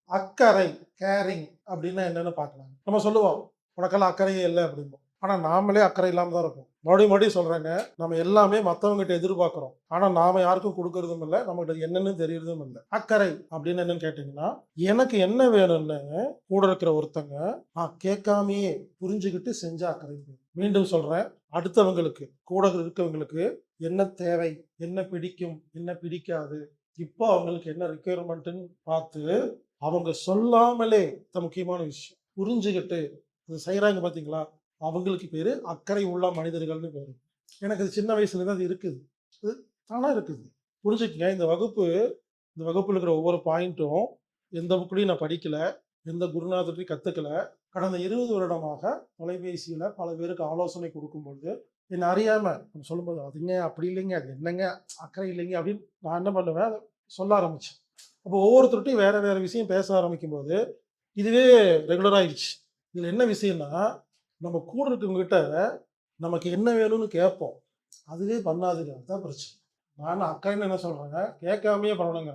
அக்கறை, கேரிங் அப்படின்னா என்னன்னு பார்க்கலாம். நம்ம சொல்லுவோம், உனக்கெல்லாம் அக்கறையே இல்ல அப்படிம்போம். ஆனா நாமளே அக்கறை இல்லாம தான் இருக்கோம். மறுபடியும் சொல்றேங்க, நம்ம எல்லாமே மத்தவங்ககிட்ட எதிர்பார்க்கிறோம். ஆனா நாம யாருக்கும் குடுக்கறதும் இல்ல. நம்மகிட்ட என்னன்னு தெரியறதும் இல்ல. அக்கறை அப்படின்னு என்னன்னு கேட்டீங்கன்னா, எனக்கு என்ன வேணும்னு கூட இருக்கிற ஒருத்தங்க நான் கேட்காமயே புரிஞ்சுகிட்டு செஞ்ச அக்கறை. மீண்டும் சொல்றேன், அடுத்தவங்களுக்கு கூட இருக்கவங்களுக்கு என்ன தேவை, என்ன பிடிக்கும், என்ன பிடிக்காது, இப்போ அவங்களுக்கு என்ன ரிக்வயர்மெண்ட்ன்னு பார்த்து அவங்க சொல்லாமலே முக்கியமான விஷயம் புரிஞ்சுகிட்டு அது செய்யறாங்க பாத்தீங்களா, அவங்களுக்கு பேரு அக்கறை உள்ள மனிதர்கள்னு பேரு. எனக்கு அது சின்ன வயசுல இருந்து அது இருக்குது. அது தானா இருக்குது. புரிஞ்சுக்கங்க, இந்த வகுப்புல இருக்கிற ஒவ்வொரு பாயிண்ட்டும் எந்த புக்லயும் நான் படிக்கல, எந்த குருநாதர்கிட்டயும் கத்துக்கல. கடந்த 20 வருடமாக தொலைபேசியில பல பேருக்கு ஆலோசனை கொடுக்கும்பொழுது, என்ன அறியாம நம்ம சொல்லும்போது, "அதுங்க அப்படி இல்லைங்க, அது என்னங்க அக்கறை இல்லைங்க" அப்படின்னு நான் என்ன பண்ணுவேன், அத சொல்ல ஆரம்பிச்சேன். அப்போ ஒவ்வொருத்தர்ட்டயும் வேற வேற விஷயம் பேச ஆரம்பிக்கும்போது, இதுவே ரெகுலர் ஆயிடுச்சு. இதுல என்ன விஷயம்னா, நம்ம கூட இருக்கவங்ககிட்ட நமக்கு என்ன வேணும்னு கேட்போம். அதுவே பண்ணாதுங்க. அதான் பிரச்சனை. நான் அக்கறைன்னு என்ன சொல்றேங்க, கேட்காமயே பண்ணணுங்க.